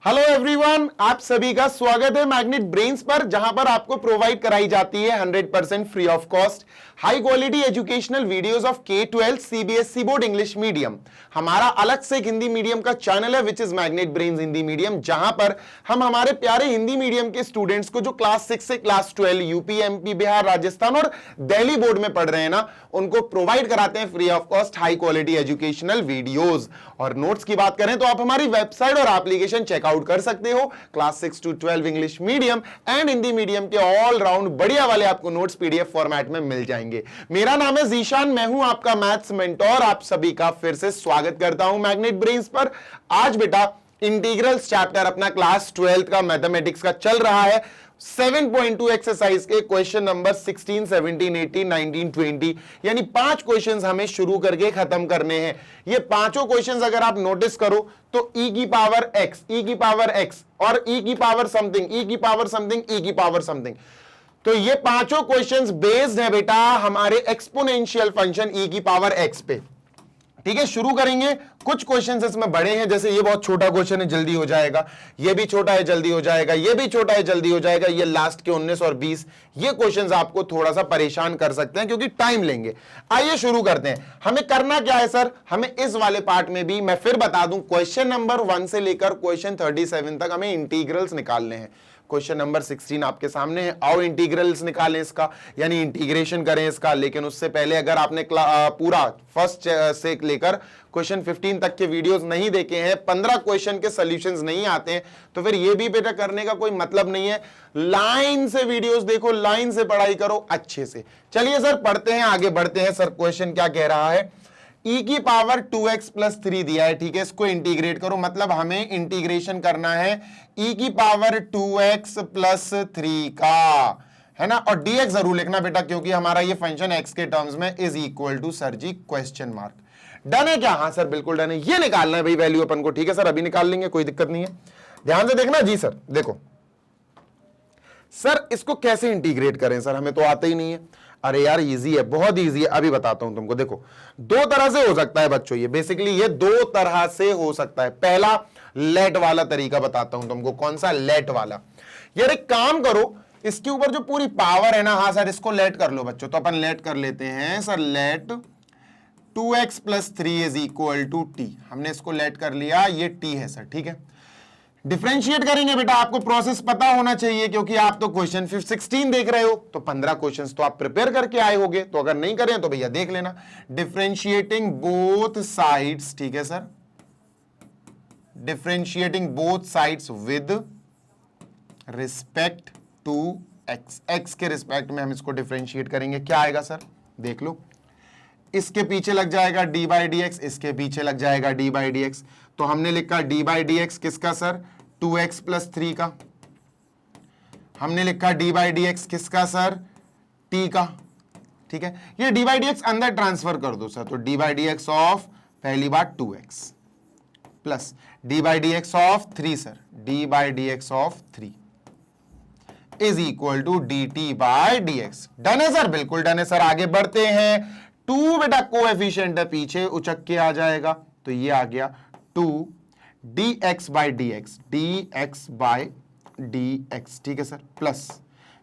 Hello everyone, आप सभी का स्वागत है मैग्नेट ब्रेन्स पर, जहां पर आपको प्रोवाइड कराई जाती है 100% free of cost high quality educational videos of K-12 CBSE board English medium. हमारा अलग से एक हिंदी मीडियम का चैनल है which is magnet brains Hindi medium, जहां पर हम हमारे प्यारे हिंदी मीडियम के स्टूडेंट्स को जो क्लास 6 से class 12 UP, MP, Bihar, Rajasthan और दिल्ली बोर्ड में पढ़ रहे हैं ना, उनको प्रोवाइड कराते हैं free of cost high quality educational videos. और नोट्स की बात करें तो आप हमारी वेबसाइट और एप्लीकेशन चेकआउट कर सकते हो। Class 6 to 12 English medium and Hindi medium के ऑल राउंड बढ़िया वाले आपको नोट्स पीडीएफ फॉर्मेट में मिल जाएंगे। मेरा नाम है जीशान, मैं हूं आपका मैथ्स मेंटोर। आप सभी का फिर से स्वागत करता हूं मैग्नेट ब्रेन्स पर। आज बेटा इंटीग्रल्स चैप्टर अपना क्लास 12 का मैथमेटिक्स का चल रहा है। 7.2 एक्सरसाइज के क्वेश्चन नंबर 16, 17, 18, 19, 20 यानी 5 क्वेश्चंस हमें शुरू करके खत्म करने हैं। ये पांचों क्वेश्चंस अगर आप नोटिस करो तो e की पावर x, e की पावर x और e की पावर समथिंग, e की पावर समथिंग, e की पावर समथिंग, तो ये पांचों क्वेश्चंस बेस्ड है बेटा हमारे एक्सपोनेंशियल फंक्शन e की पावर x पे। ठीक है, शुरू करेंगे। कुछ क्वेश्चंस इसमें बड़े हैं, जैसे ये बहुत छोटा क्वेश्चन है, जल्दी हो जाएगा। ये भी छोटा है, जल्दी हो जाएगा। ये भी छोटा है, जल्दी हो जाएगा। ये लास्ट के 19 और 20 ये क्वेश्चंस आपको थोड़ा सा परेशान कर सकते हैं क्योंकि टाइम लेंगे। आइए शुरू करते हैं। हमें करना क्या है सर, हमें इस वाले पार्ट में भी मैं फिर बता दूं, क्वेश्चन नंबर 1 से लेकर क्वेश्चन 37 तक हमें इंटीग्रल्स निकालने हैं। क्वेश्चन नंबर 16 आपके सामने है, आओ इंटीग्रल्स निकालें इसका, यानी इंटीग्रेशन करें इसका। लेकिन उससे पहले अगर आपने पूरा फर्स्ट से लेकर क्वेश्चन 15 तक के वीडियोस नहीं देखे हैं, 15 क्वेश्चन के सॉल्यूशंस नहीं आते हैं, तो फिर ये भी बेटा करने का कोई मतलब नहीं है। लाइन से वीडियोस देखो, लाइन से पढ़ाई करो अच्छे से। चलिए सर पढ़ते हैं, आगे बढ़ते हैं। सर क्वेश्चन क्या कह रहा है, e की पावर 2x प्लस 3 दिया है। ठीक है, इसको इंटीग्रेट करो, मतलब हमें इंटीग्रेशन करना है e की पावर 2x प्लस 3 का, है ना। और dx जरूर लिखना बेटा, क्योंकि हमारा ये फंक्शन x के टर्म्स में is equal to sir ji question mark. Done है क्या? हाँ सर बिल्कुल डन है। ये निकालना है भाई वैल्यू अपन को। ठीक है सर, अभी निकाल लेंगे, कोई दिक्कत नहीं है। ध्यान से देखना जी सर। देखो सर इसको कैसे इंटीग्रेट करें सर, हमें तो आता ही नहीं है। अरे यार इजी है, बहुत इजी है, अभी बताता हूं तुमको। देखो दो तरह से हो सकता है बच्चों, ये बेसिकली ये दो तरह से हो सकता है। पहला लेट वाला तरीका बताता हूं तुमको। कौन सा? लेट वाला। यार एक काम करो, इसके ऊपर जो पूरी पावर है ना, हाँ सर इसको लेट कर लो बच्चों। तो अपन लेट कर लेते हैं sir, let 2x plus 3 is equal to t. हमने इसको लेट कर लिया, ये टी है सर। ठीक है, डिफरेंशिएट करेंगे बेटा, आपको प्रोसेस पता होना चाहिए क्योंकि आप तो क्वेश्चन 16 देख रहे हो, तो 15 क्वेश्चंस तो आप प्रिपेयर करके आए होगे। तो अगर नहीं करें तो भैया देख लेना। डिफरेंशिएटिंग बोथ साइड्स, ठीक है sir, differentiating both sides with respect to x. X के रिस्पेक्ट में हम इसको डिफरेंशिएट करेंगे। क्या आएगा सर, देख लो। इसके पीछे लग जाएगा डी बाई डी एक्स, इसके पीछे लग जाएगा डी बाई डी एक्स। तो हमने लिखा डी बाई डी एक्स किसका सर, 2x प्लस 3 का। हमने लिखा डी बाई डी एक्स किसका सर, t का। ठीक है, ये डी बाई डी एक्स अंदर ट्रांसफर कर दो सर, तो d by D x of पहली बार 2x plus D by D x of 3 sir, d by D x of 3 is equal to d t by D x. Done है sir, बिल्कुल done है sir. आगे बढ़ते हैं। 2 बेटा कोएफिशिएंट है, पीछे उचक के आ जाएगा, तो ये आ गया 2 dx by D x, D x by D x. ठीक है सर, प्लस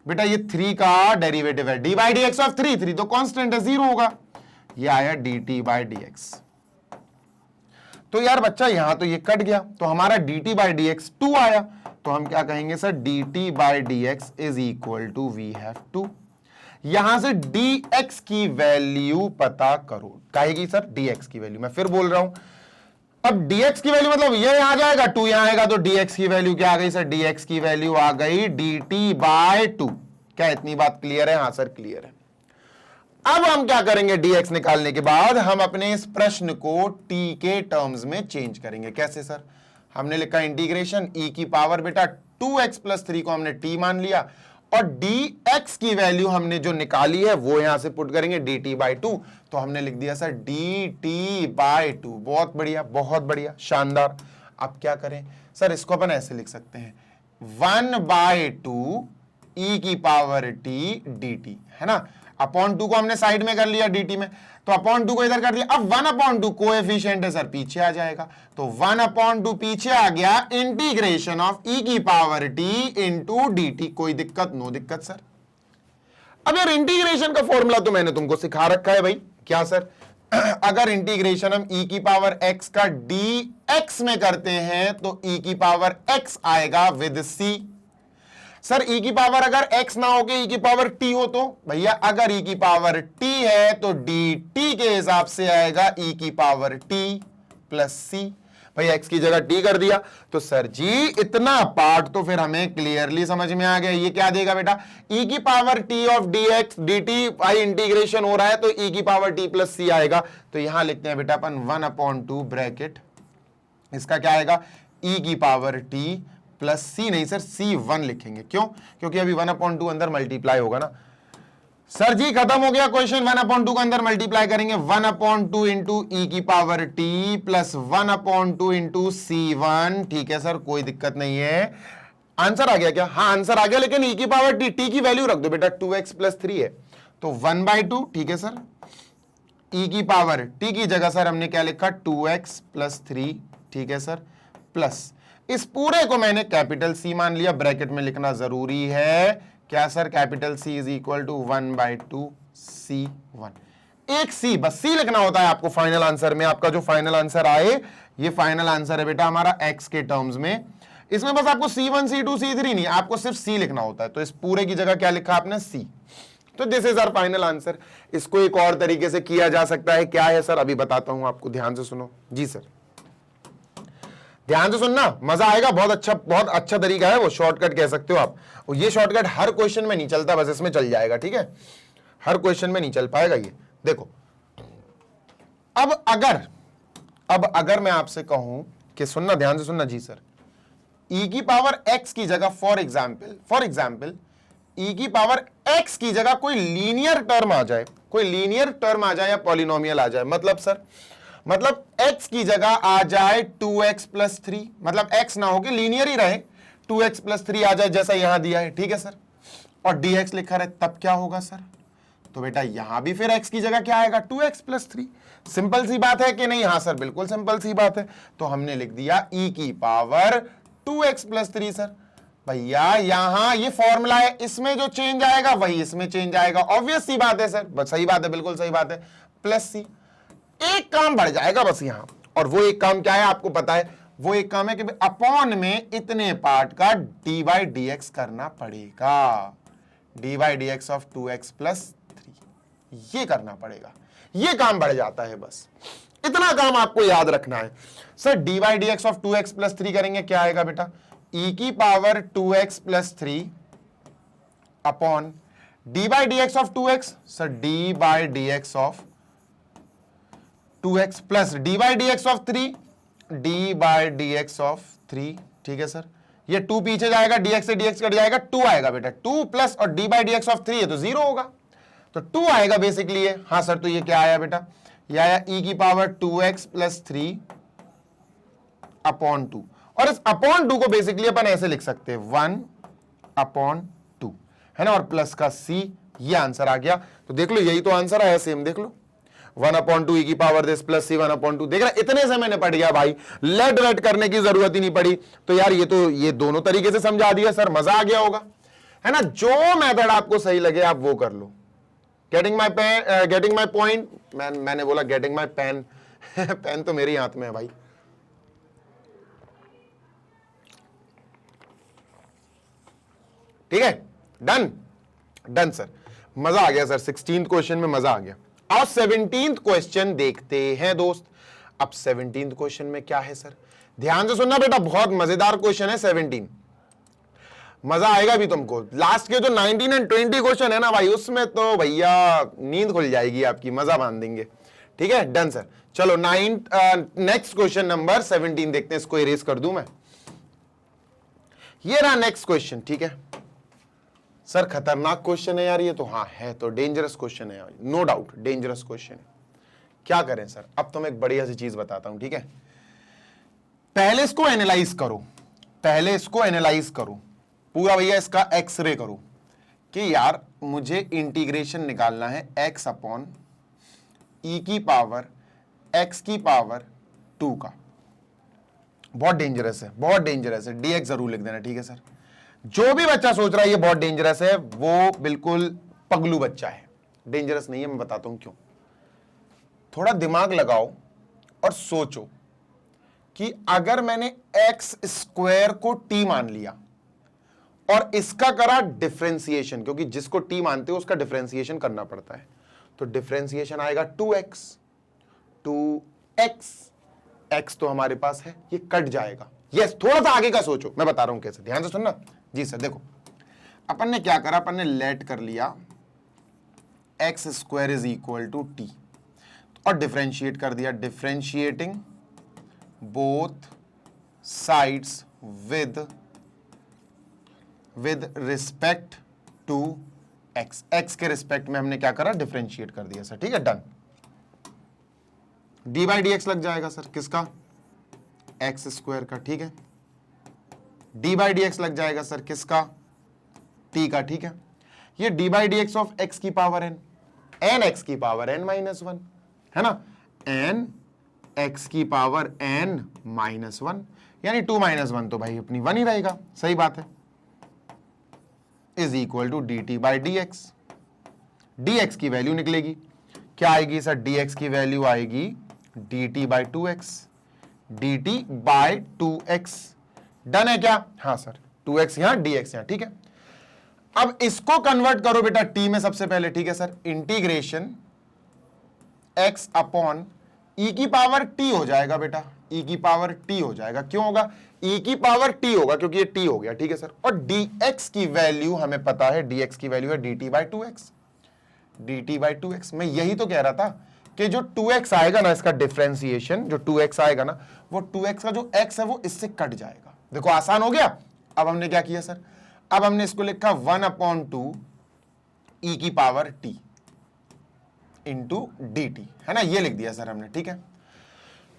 बेटा ये 3 का डेरिवेटिव है, D by D x of 3, 3 तो कांस्टेंट है, 0 होगा। ये आया D t by D x. तो यार बच्चा यहां तो ये कट गया, तो हमारा d t by D x 2 आया। तो हम क्या कहेंगे sir, d t by D x is equal to we have 2। यहां से dx की वैल्यू पता करो। कहेगी सर dx की वैल्यू, मैं फिर बोल रहा हूं। अब dx की वैल्यू मतलब ये यहां जाएगा, 2 यहां आएगा, तो dx की वैल्यू क्या आ गई सर, dx की वैल्यू आ गई dt बाय 2। क्या इतनी बात क्लियर है? हाँ सर क्लियर है। अब हम क्या करेंगे, dx निकालने के बाद हम अपने इस प्रश्न को t के टर्म्स में चेंज करेंगे। कैसे सर? हमने लिखा इंटीग्रेशन e की पावर बेटा 2x प्लस 3 को हमने t मान लिया, और dx की वैल्यू हमने जो निकाली है वो यहां से पुट करेंगे dt बाई 2। तो हमने लिख दिया सर dt बाई 2। बहुत बढ़िया, बहुत बढ़िया, शानदार। अब क्या करें सर, इसको अपन ऐसे लिख सकते हैं 1 बाई 2 e की पावर t dt, है ना। अपॉन 2 को हमने साइड में कर लिया dt में, तो अपॉन 2 को इधर कर दिया। अब 1/2 कोएफिशिएंट है सर, पीछे आ जाएगा, तो 1/2 पीछे आ गया, इंटीग्रेशन ऑफ e की पावर t इंटू dt। कोई दिक्कत? नो दिक्कत सर। अब यार इंटीग्रेशन का फॉर्मूला तो मैंने तुमको सिखा रखा है भाई। क्या सर? अगर इंटीग्रेशन हम e की पावर x का dx में करते हैं तो e की पावर x आएगा विद c। सर e की पावर अगर x ना हो के e की पावर t हो तो भैया, अगर e की पावर t है तो dt के हिसाब से आएगा e की पावर t प्लस c। भैया x की जगह t कर दिया, तो सर जी इतना पार्ट तो फिर हमें क्लियरली समझ में आ गया। ये क्या देगा बेटा? e की power t of dx dt भाई इंटीग्रेशन हो रहा है तो e की पावर t प्लस c आएगा। तो यहां लिखते हैं बेटा अपन 1/2 ब्रैकेट, इसका क्या आएगा? e की पावर t प्लस c, नहीं सर c1 लिखेंगे। क्यों? क्योंकि अभी 1/2 अंदर मल्टीप्लाई होगा ना। सर जी खत्म हो गया क्वेश्चन, 1/2 को अंदर मल्टीप्लाई करेंगे, 1/2 इंटू ई की power t plus 1/2 into c1। ठीक है सर, कोई दिक्कत नहीं है। आंसर आ गया क्या? हाँ आंसर आ गया, लेकिन e की पावर t की वैल्यू रख दो बेटा, 2x प्लस 3 है तो 1/2। ठीक है सर, e की पावर t की जगह सर हमने क्या लिखा? 2x plus 3। ठीक है सर, प्लस इस पूरे को मैंने कैपिटल C मान लिया, ब्रैकेट में लिखना जरूरी है। क्या sir? Capital C is equal to 1/2 C1। एक C, बस C लिखना होता है आपको फाइनल आंसर में। आपका जो फाइनल आंसर आए, ये फाइनल आंसर है बेटा हमारा x के टर्म्स में। इसमें बस आपको C1 C2 C3 नहीं, आपको सिर्फ C लिखना होता है। तो इस पूरे की जगह क्या लिखा आपने? C। तो this is our final answer. इसको एक और तरीके से किया जा सकता है। क्या है सर? अभी बताता हूं आपको, ध्यान से सुनो। जी सर ध्यान से सुनना, मजा आएगा। बहुत अच्छा तरीका है वो, शॉर्टकट कह सकते हो आप। और ये शॉर्टकट हर क्वेश्चन में नहीं चलता, बस इसमें चल जाएगा। ठीक है, हर क्वेश्चन में नहीं चल पाएगा ये। देखो अब अगर मैं आपसे कहूं कि सुनना, ध्यान से सुनना। जी सर, e की पावर x की जगह फॉर एग्जाम्पल e की पावर x की जगह कोई लीनियर टर्म आ जाए या पॉलिनोमियल आ जाए, मतलब x की जगह आ जाए 2x प्लस 3, मतलब x ना हो कि लीनियर ही रहे, 2x प्लस 3 आ जाए जैसा यहां दिया है। ठीक है सर, और dx लिखा रहे, तब क्या होगा सर? तो बेटा यहां भी फिर x की जगह क्या आएगा? 2x plus 3। सिंपल सी बात है कि नहीं? हाँ सर, बिल्कुल सिंपल सी बात है। तो हमने लिख दिया e की पावर 2x प्लस 3 सर। भैया यहां ये फॉर्मूला है, इसमें जो चेंज आएगा वही इसमें चेंज आएगा। ऑब्वियस सी बात है सर, बस सही बात है, बिल्कुल सही बात है। प्लस c, एक काम बढ़ जाएगा बस यहां, और वो एक काम क्या है आपको पता है? वो एक काम है कि अपॉन में इतने पार्ट का डी बाई डी एक्स करना पड़ेगा, D by D x of 2x plus 3, ये करना पड़ेगा। ये काम बढ़ जाता है, बस इतना काम आपको याद रखना है। Sir d by D x of 2x plus 3 करेंगे, क्या आएगा बेटा? e की power 2x plus 3 upon D by D x of 2x, sir d by D x of 2x plus D by D x of 3, D by D x of 3। ठीक है sir, ये 2 पीछे जाएगा, dx से dx cut जाएगा, 2 आएगा बेटा। 2 plus और D by D x of 3 है तो 0 होगा, तो 2 आएगा बेसिकली ये। हाँ सर, तो ये क्या आया बेटा? ये आया e की पावर 2x प्लस 3 अपॉन 2, और इस अपॉन 2 को बेसिकली अपन ऐसे लिख सकते हैं 1/2, है ना, और प्लस का c। ये आंसर आ गया। तो देख लो, यही तो आंसर आया सेम, देख लो 1/2 e की पावर दिस प्लस c 1/2। देख रहा, इतने से मैंने पढ़ गया भाई, लेट करने की जरूरत ही नहीं पड़ी। तो यार ये दोनों तरीके से समझा दिया सर, मजा आ गया होगा, है ना। जो मेथड आपको सही लगे आप वो कर लो। Getting my point. मैंने बोला गेटिंग माई पेन पेन तो मेरे हाथ में है भाई। ठीक है, डन सर, मजा आ गया सर। 16th क्वेश्चन में मजा आ गया। और 17th क्वेश्चन देखते हैं दोस्त। अब 17th क्वेश्चन में क्या है सर? ध्यान से सुनना बेटा, बहुत मजेदार क्वेश्चन है 17। मजा आएगा भी तुमको। लास्ट के जो 19 एंड 20 क्वेश्चन है ना भाई, उसमें तो भैया नींद खुल जाएगी आपकी, मजा बांध देंगे। ठीक है, डन सर। चलो नेक्स्ट क्वेश्चन नंबर 17 देखते हैं। इसको इरेज कर दूं मैं। ये रहा नेक्स्ट क्वेश्चन। ठीक है सर, खतरनाक क्वेश्चन है यार ये तो। हाँ है तो, डेंजरस क्वेश्चन है, नो डाउट डेंजरस क्वेश्चन है। क्या करें सर? अब तो मैं एक बढ़िया सी चीज बताता हूं। ठीक है, पहले इसको एनालाइज करो, पूरा भैया इसका एक्सरे करो कि यार मुझे इंटीग्रेशन निकालना है x अपॉन e की पावर x की पावर 2 का। बहुत डेंजरस है, बहुत डेंजरस है, dx जरूर लिख देना, ठीक है सर। जो भी बच्चा सोच रहा है ये बहुत डेंजरस है, वो बिल्कुल पगलू बच्चा है। डेंजरस नहीं है, मैं बताता हूं क्यों। थोड़ा दिमाग लगाओ और सोचो कि अगर मैंने एक्स स्क्वायर को टी मान लिया और इसका करा डिफरेंशिएशन, क्योंकि जिसको टी मानते हो उसका डिफरेंशिएशन करना पड़ता है, तो डिफरेंशिएशन आएगा 2x। 2x, x तो हमारे पास है, ये कट जाएगा। यस, थोड़ा सा आगे का सोचो, मैं बता रहा हूं कैसे, ध्यान से सुनना। जी सर, देखो अपन ने क्या करा, अपन ने लेट कर लिया x square is equal to t और डिफरेंशिएट कर दिया, differentiating both sides with respect to x. X के रिस्पेक्ट में हमने क्या करा, डिफरेंशिएट कर दिया सर, ठीक है, done. D by D x लग जाएगा सर, किसका, एक्स स्क्वायर का, ठीक है। डी बाई डी एक्स लग जाएगा सर, किसका, टी का, ठीक है। ये d by D x of x की पावर एन, एन एक्स की पावर एन माइनस वन, है ना, एन एक्स की पावर एन माइनस वन, यानी 2 - 1 तो भाई अपनी 1 ही रहेगा, सही बात है, is equal to d t by D x. D x की वैल्यू निकलेगी, क्या आएगी सर, डी एक्स की वैल्यू आएगी d t by 2x, d t by 2x। Done है क्या, हाँ सर, 2x यहां dx यहां, ठीक है। अब इसको कन्वर्ट करो बेटा t में सबसे पहले, ठीक है sir, integration x upon e की पावर t हो जाएगा बेटा, e की पावर t हो जाएगा, क्यों होगा, e की पावर t होगा क्योंकि ये t हो गया, ठीक है सर। और dx की वैल्यू हमें पता है, dx की वैल्यू है dt by 2x, dt by 2x। मैं यही तो कह रहा था कि जो 2x आएगा ना, इसका डिफरेंशिएशन जो 2x आएगा ना, वो 2x का जो x है वो इससे कट जाएगा। देखो आसान हो गया। अब हमने क्या किया सर, अब हमने इसको लिखा 1/2 e की power t into D T, है ना, ये लिख दिया सर हमने, ठीक है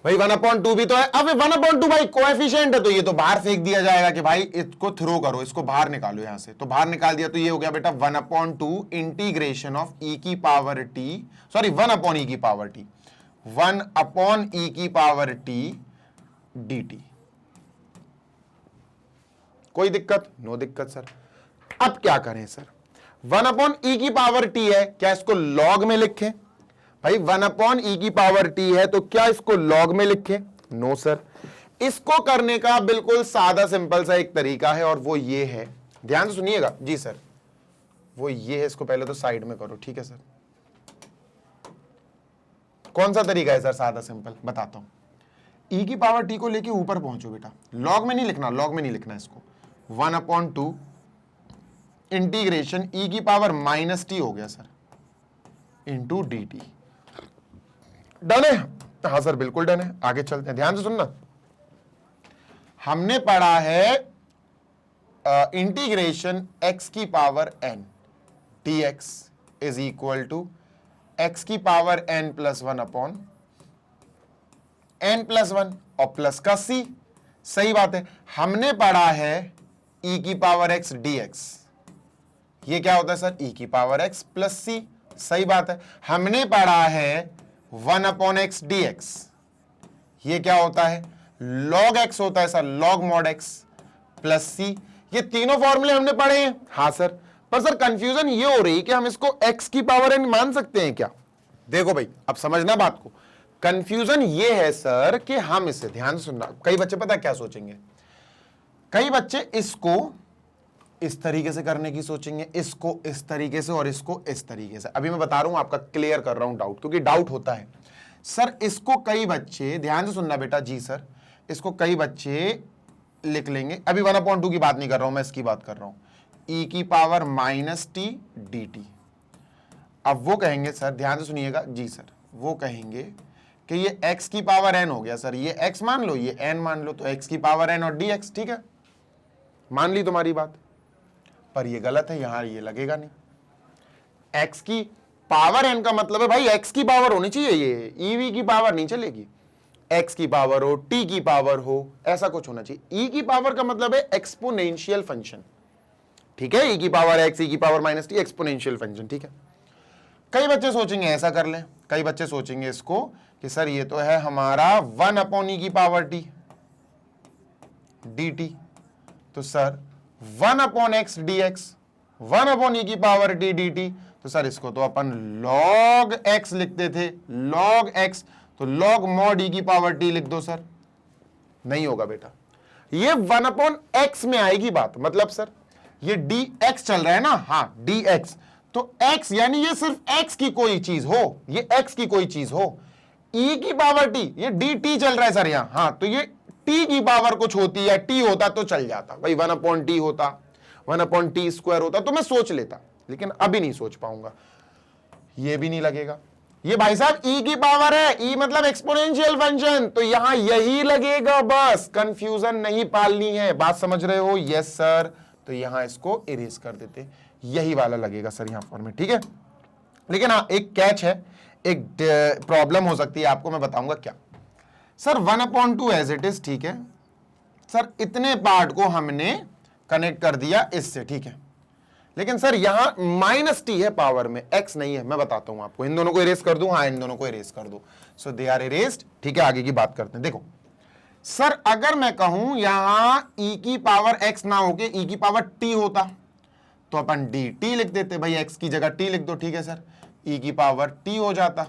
भाई। 1/2 भी तो है, अब 1/2 भाई कोएफिशिएंट है तो ये तो बाहर फेंक दिया जाएगा कि भाई इसको थ्रो करो, इसको बाहर निकालो यहां से, तो बाहर निकाल दिया तो ये हो गया बेटा 1/2 इंटीग्रेशन ऑफ e की पावर t, सॉरी 1/e की पावर t, 1/e की पावर t dt। कोई दिक्कत, नो दिक्कत सर। अब क्या करें सर, 1/e की पावर t है, क्या इसको लॉग में लिखें भाई, 1/e की पावर t है तो क्या इसको लॉग में लिखें, नो सर। इसको करने का बिल्कुल सादा सिंपल सा एक तरीका है और वो ये है, ध्यान से सुनिएगा जी सर, वो ये है, इसको पहले तो साइड में करो, ठीक है सर। कौन सा तरीका है सर, सादा सिंपल बताता हूं। e की पावर t को लेके ऊपर पहुंचो बेटा, लॉग में नहीं लिखना, लॉग में नहीं लिखना इसको, 1/2 इंटीग्रेशन e की पावर -t हो गया sir into D T. Done है, हाँ सर बिल्कुल डन है। आगे चलते हैं, ध्यान से सुनना। हमने पढ़ा है इंटीग्रेशन x की power n dx is equal to x की power n plus 1 upon n plus 1 और प्लस का c, सही बात है। हमने पढ़ा है e की पावर x dx, ये क्या होता है सर, e की पावर x प्लस c, सही बात है। हमने पढ़ा है 1/x dx, ये क्या होता है, log x होता है sir, log mod x plus c। ये तीनों फॉर्मूले हमने पढ़े हैं, हाँ सर। पर सर कंफ्यूजन ये हो रही है कि हम इसको x की पावर n मान सकते हैं क्या। देखो भाई अब समझना बात को, कंफ्यूजन ये है सर कि हम इसे, ध्यान से सुनना, कई बच्चे पता क्या सोचेंगे, कई बच्चे इसको इस तरीके से करने की सोचेंगे, इसको इस तरीके से और इसको इस तरीके से। अभी मैं बता रहा हूं, आपका क्लियर कर रहा हूं डाउट, क्योंकि डाउट होता है सर। इसको कई बच्चे, ध्यान से सुनना बेटा जी सर, इसको कई बच्चे लिख लेंगे, अभी 1/2 की बात नहीं कर रहा हूं मैं, इसकी बात कर रहा हूं, e की पावर -t dt। अब वो कहेंगे सर, ध्यान से सुनिएगा जी सर, वो कहेंगे कि ये x की पावर n हो गया सर, ये x मान लो, ये n मान लो, तो x की पावर n और dx, ठीक है, मान ली तुम्हारी बात। पर ये गलत है, यहां ये लगेगा नहीं। x की पावर n का मतलब है भाई x की पावर होनी चाहिए, ये ev की पावर नहीं चलेगी, x की पावर हो, t की पावर हो, ऐसा कुछ होना चाहिए। e की पावर का मतलब है एक्सपोनेंशियल फंक्शन, ठीक है, e की पावर x e की power minus T exponential function. ठीक है, कई बच्चे सोचेंगे ऐसा कर लें, कई बच्चे सोचेंगे इसको कि सर ये तो है हमारा 1 अपॉन ई की पावर टी डी टी, तो sir 1 upon X D X, 1 upon E की पावर टी डी टी, तो सर इसको तो अपन log x लिखते थे, log x, तो log mod e की पावर t लिख दो सर। नहीं होगा बेटा, ये 1 अपॉन x में आएगी बात। मतलब सर ये dx चल रहा है ना, हाँ dx, तो x यानी ये सिर्फ x की कोई चीज हो, ये x की कोई चीज हो, e की पावर t, ये dt चल रहा है सर यहां, हाँ तो ये t की पावर कुछ होती है, t होता तो चल जाता भाई, 1 अपॉन t होता, 1 अपॉन टी स्क्वायर होता तो मैं सोच लेता, लेकिन अभी नहीं सोच पाऊंगा, ये भी नहीं लगेगा। ये भाई साहब e की पावर है, e मतलब एक्सपोनेंशियल फंक्शन, तो यहां यही लगेगा, बस कंफ्यूजन नहीं पालनी है। बात समझ रहे हो? यस सर, तो यहां इसको इरेज कर देते, यही वाला लगेगा सर यहां फॉर्मेट। ठीक है, लेकिन हाँ एक कैच है, एक प्रॉब्लम हो सकती है आपको, मैं बताऊंगा क्या। Sir 1 upon 2 as it is, ठीक है सर, इतने पार्ट को हमने कनेक्ट कर दिया इससे, ठीक है, लेकिन सर यहां माइनस टी है पावर में, एक्स नहीं है। मैं बताता हूं आपको, इन दोनों को इरेज कर दूं, हाँ इन दोनों को इरेज कर दो, सो दे आर इरेज्ड। ठीक है, आगे की बात करते हैं। देखो सर अगर मैं कहूं यहां e की पावर x ना होके e की पावर t होता, तो अपन dt लिख देते भाई, x की जगह t लिख दो। ठीक है सर, e की पावर t हो जाता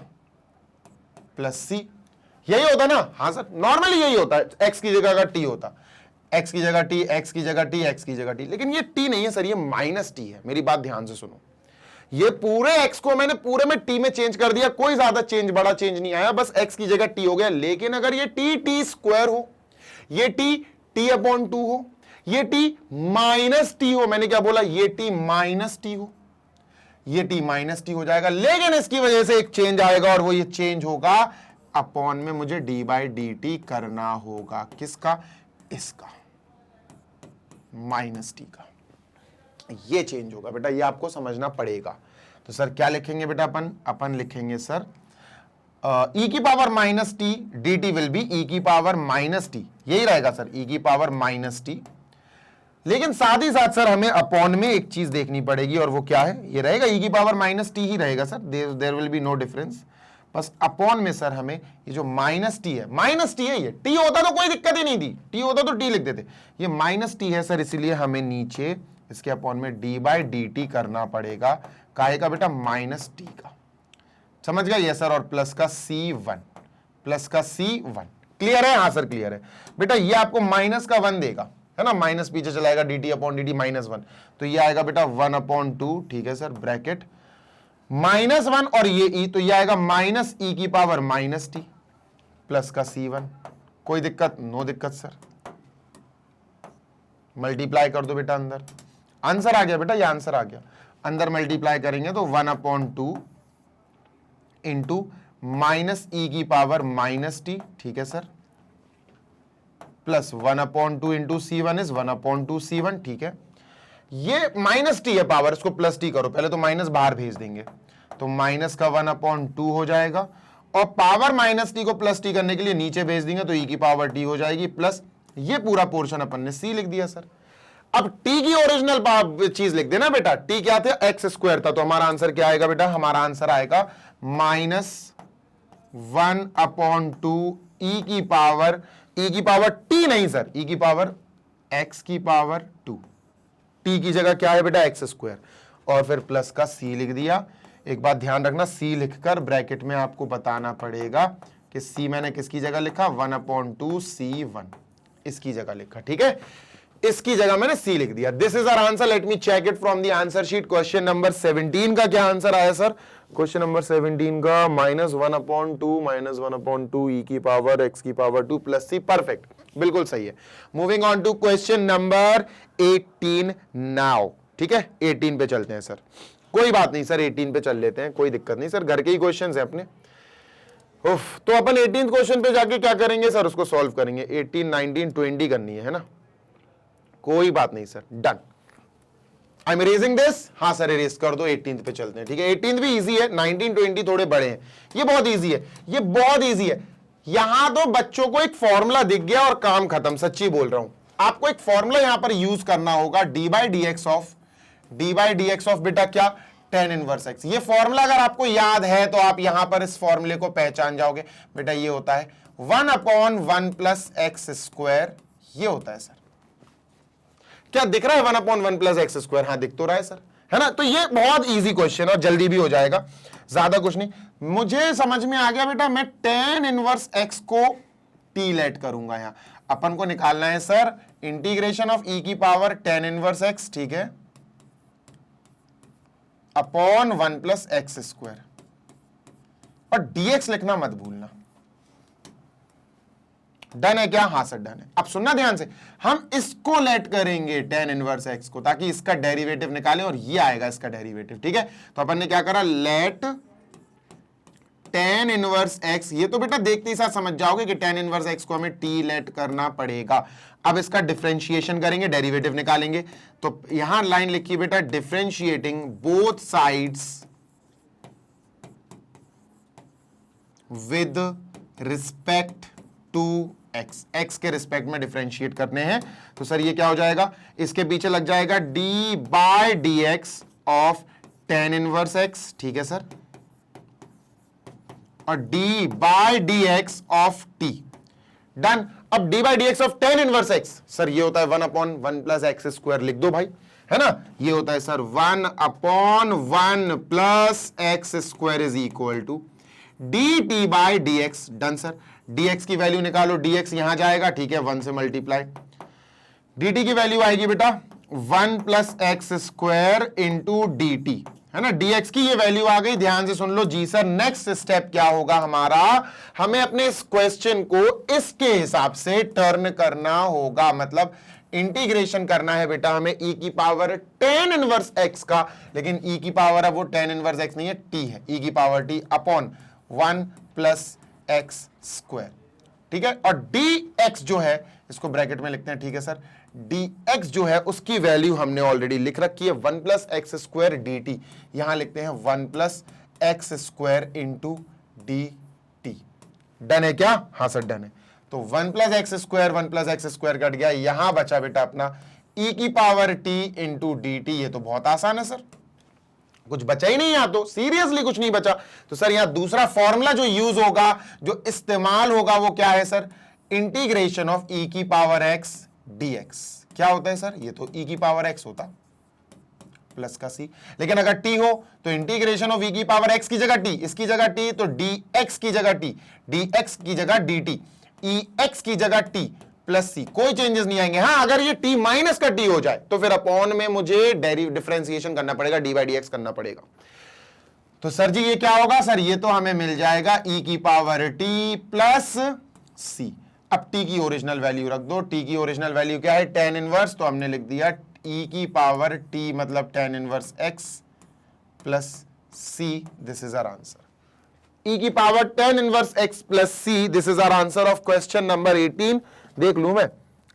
प्लस c, यही होता ना? हाँ सर, नॉर्मली यही होता है, x की जगह अगर t होता, x की जगह t, x की जगह t, x की जगह t, लेकिन ये t नहीं है सर, ये माइनस t है। मेरी बात ध्यान से सुनो, ये पूरे x को मैंने पूरे में t में चेंज कर दिया, कोई ज्यादा चेंज, बड़ा चेंज नहीं आया, बस x की जगह t हो गया। लेकिन अगर ये t स्क्वायर हो, ये t अपॉन 2 हो, ये t माइनस t हो, मैंने क्या बोला, ये t माइनस t हो, ये t माइनस t हो जाएगा, लेकिन इसकी वजह से एक चेंज आएगा, और वो ये चेंज होगा अपॉन में मुझे d बाई डी टी करना होगा, किसका? इसका, माइनस टी का, ये चेंज होगा बेटा, ये आपको समझना पड़ेगा। तो सर क्या लिखेंगे बेटा अपन लिखेंगे सर e की power minus T D T will be e की पावर माइनस टी, यही रहेगा सर, e की पावर माइनस टी। लेकिन साथ ही साथ सर हमें अपॉन में एक चीज देखनी पड़ेगी, और वो क्या है? ये रहेगा e की पावर माइनस टी ही रहेगा sir, there will be no difference. बस अपॉन में सर हमें ये जो माइनस टी है, माइनस टी है, ये टी होता तो कोई दिक्कत ही नहीं थी, टी होता तो टी लिख देते, ये माइनस टी है सर, इसीलिए हमें नीचे इसके अपॉन में डी बाई डी टी करना पड़ेगा, काहे का बेटा? माइनस टी का, समझ गया? ये सर, और प्लस का C1, प्लस का C1, क्लियर है? हाँ सर क्लियर है बेटा, ये आपको माइनस का 1 देगा, है ना, माइनस पीछे चलाएगा, D t upon D T minus 1, तो ये आएगा बेटा 1 अपॉन 2, ठीक है सर, ब्रैकेट माइनस 1, और ये e, तो ये आएगा माइनस e की पावर माइनस टी प्लस का C1, कोई दिक्कत? नो दिक्कत सर, मल्टीप्लाई कर दो बेटा, अंदर आंसर आ गया बेटा, ये आंसर आ गया, अंदर मल्टीप्लाई करेंगे तो 1 अपॉन 2 इंटू माइनस e की पावर माइनस टी, ठीक है sir, plus 1 upon 2 into C1 is 1 upon 2 C1, ठीक है, ये माइनस टी है पावर, इसको प्लस टी करो, पहले तो माइनस बाहर भेज देंगे, तो माइनस का 1 अपॉन 2 हो जाएगा, और पावर माइनस टी को प्लस टी करने के लिए नीचे भेज देंगे, तो e की पावर टी हो जाएगी, प्लस ये पूरा पोर्शन अपन ने c लिख दिया सर। अब t की ओरिजिनल चीज लिख देना बेटा, t क्या था? एक्स स्क्वायर था, तो हमारा आंसर क्या आएगा बेटा? हमारा आंसर आएगा माइनस 1 अपॉन 2 e की पावर t नहीं सर, e की पावर x की पावर 2, t की जगह क्या है बेटा? एक्स स्क्वायर, और फिर प्लस का c लिख दिया। एक बात ध्यान रखना, c लिखकर ब्रैकेट में आपको बताना पड़ेगा कि c मैंने किसकी जगह लिखा? 1 अपॉन 2 C1, इसकी जगह लिखा, ठीक है, इसकी जगह मैंने c लिख दिया। This is our answer, let me check it from the answer sheet. Question number 17 का क्या आंसर आया सर? क्वेश्चन नंबर 17 का माइनस 1 अपॉन 2 e की पावर x की पावर 2 प्लस c, परफेक्ट, बिल्कुल सही है। Moving on to question number 18 now, ठीक है, 18 पे चलते हैं सर, कोई बात नहीं सर, 18 पे चल लेते हैं, कोई दिक्कत नहीं सर, घर के ही क्वेश्चंस हैं अपने। उफ, तो अपन 18th क्वेश्चन पे जाके क्या करेंगे सर? उसको सॉल्व करेंगे, 18, 19, 20 करनी है ना, कोई बात नहीं sir, done. I am erasing this, हाँ सर इरेज कर दो, 18th पे चलते हैं, ठीक है। 18th भी इजी है, 19, 20 थोड़े बड़े हैं, ये बहुत इजी है, ये बहुत इजी है। यहां तो बच्चों को एक फॉर्मूला दिख गया और काम खत्म, सच्ची बोल रहा हूं। आपको एक फॉर्मूला यहां पर यूज करना होगा, D by D x of D by D x of बेटा क्या, टेन इनवर्स एक्स। ये फॉर्मूला अगर आपको याद है तो आप यहां पर इस फॉर्मूले को पहचान जाओगे। बेटा ये होता है 1/1 प्लस एक्स स्क्वायर, ये होता है सर। क्या दिख रहा है 1/1 प्लस एक्स स्क्वायर? हाँ दिख तो रहा है सर, है ना। तो ये बहुत इजी क्वेश्चन और जल्दी भी हो जाएगा, ज्यादा कुछ नहीं। मुझे समझ में आ गया बेटा, मैं टेन इनवर्स एक्स को टी लेट करूंगा। यहां अपन को निकालना है सर इंटीग्रेशन ऑफ ई की पावर टेन इनवर्स एक्स, ठीक है, अपॉन 1 प्लस एक्स स्क्वायर, और डीएक्स लिखना मत भूलना। डन है क्या? हाँ सर डन है। अब सुनना ध्यान से, हम इसको लेट करेंगे टेन इनवर्स एक्स को, ताकि इसका डेरिवेटिव निकालें और ये आएगा इसका डेरिवेटिव, ठीक है। तो अपन ने क्या करा, लेट टेन इनवर्स एक्स। ये तो बेटा देखते ही साथ समझ जाओगे कि टेन इनवर्स एक्स को हमें टी लेट करना पड़ेगा। अब इसका डिफरेंशिएशन करेंगे, डेरिवेटिव निकालेंगे। तो यहां लाइन लिखी बेटा, differentiating both sides with respect to x. X के रिस्पेक्ट में डिफरेंशिएट करने हैं। तो सर ये क्या हो जाएगा, इसके पीछे लग जाएगा D by D x of tan inverse X, ठीक है सर, और D by D x of T. Done. अब D by D x of tan inverse X, sir ये होता है 1/1 प्लस एक्स स्क्वायर, लिख दो भाई, है ना। ये होता है sir 1/1 plus x square is equal to d t by D x. Done sir. dx की वैल्यू निकालो, dx यहां जाएगा, ठीक है, 1 से मल्टीप्लाई। dt की वैल्यू आएगी बेटा 1 plus x square into D T, है ना। dx की ये वैल्यू आ गई, ध्यान से सुन लो जी सर। नेक्स्ट स्टेप क्या होगा हमारा, हमें अपने इस क्वेश्चन को इसके हिसाब से टर्न करना होगा, मतलब इंटीग्रेशन करना है बेटा हमें e की पावर टेन इनवर्स x का, लेकिन e की पावर है वो टेन इनवर्स x नहीं है, t है, e की power t upon 1 plus x square, ठीक है। और dx जो है, इसको ब्रैकेट में लिखते हैं, ठीक है सर। dx जो है उसकी वैल्यू हमने ऑलरेडी लिख रखी है 1 plus x square D T, यहां लिखते हैं 1 plus x square into D T. Done है क्या? हाँ सर डन है। तो 1 प्लस एक्स स्क्वायर कट गया, यहां बचा बेटा अपना e की power t into D T. ये तो बहुत आसान है सर, कुछ बचा ही नहीं यहां, तो सीरियसली कुछ नहीं बचा। तो सर यहां दूसरा फॉर्मूला जो यूज होगा, जो इस्तेमाल होगा, वो क्या है सर, इंटीग्रेशन ऑफ e की पावर x dx। क्या होता है सर, ये तो e की पावर x होता प्लस का c, लेकिन अगर t हो तो इंटीग्रेशन ऑफ e की पावर x की जगह t, इसकी जगह t, तो dx की जगह t, dx की जगह dt, ex की जगह t प्लस सी, कोई चेंजेस नहीं आएंगे। हाँ अगर ये t माइनस का t हो जाए तो फिर अपॉन में मुझे डिफरेंशिएशन करना पड़ेगा, डी बाई डी एक्स करना पड़ेगा। तो सर जी ये क्या होगा, सर ये तो हमें मिल जाएगा e की पावर t प्लस c। अब t की ओरिजिनल वैल्यू रख दो, t की ओरिजिनल वैल्यू क्या है, टेन इनवर्स, तो हमने लिख दिया e की पावर t मतलब tan inverse x plus c, this is our answer. e की power tan inverse x plus c, this is our answer of question number 18। देख लूं मैं,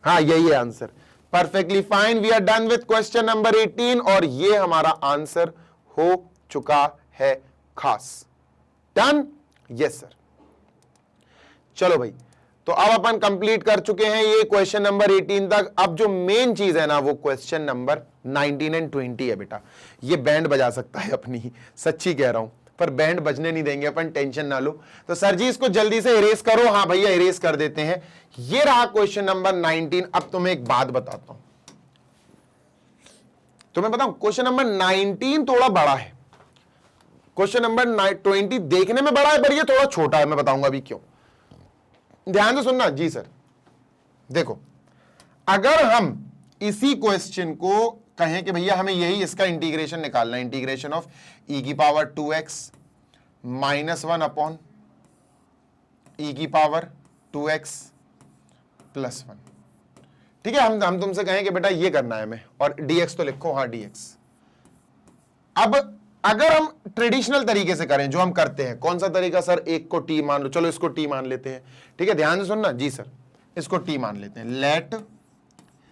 हाँ यही है answer, perfectly fine. We are done with question number 18 और ये हमारा आंसर हो चुका है खास। Done, yes sir. चलो भाई, तो अब अपन कंप्लीट कर चुके हैं ये क्वेश्चन नंबर 18 तक। अब जो मेन चीज है ना, वो क्वेश्चन नंबर 19 एंड 20 है बेटा। ये बैंड बजा सकता है अपनी, सच्ची कह रहा हूं, पर बैंड बजने नहीं देंगे अपन, टेंशन ना लो। तो सर जी इसको जल्दी से इरेज करो। हाँ भैया इरेज कर देते हैं। ये रहा क्वेश्चन नंबर 19। अब तुम्हें एक बात बताता हूं, तुम्हें बताऊं, क्वेश्चन नंबर 19 थोड़ा बड़ा है, क्वेश्चन नंबर 20 देखने में बड़ा है पर ये थोड़ा छोटा है। मैं बताऊंगा अभी क्यों, ध्यान से सुनना जी सर। देखो, अगर हम इसी क्वेश्चन को कहें कि भैया हमें यही इसका इंटीग्रेशन निकालना है, इंटीग्रेशन ऑफ e की power 2x minus 1 upon e की पावर 2x प्लस 1, ठीक है। हम तुमसे कहें कि बेटा ये करना है हमें, और dx तो लिखो, हाँ dx। अब अगर हम ट्रेडिशनल तरीके से करें, जो हम करते हैं, कौन सा तरीका सर, एक को t मान लो, चलो इसको t मान लेते हैं, ठीक है, ध्यान से सुनना जी सर। इसको t मान लेते हैं, लेट,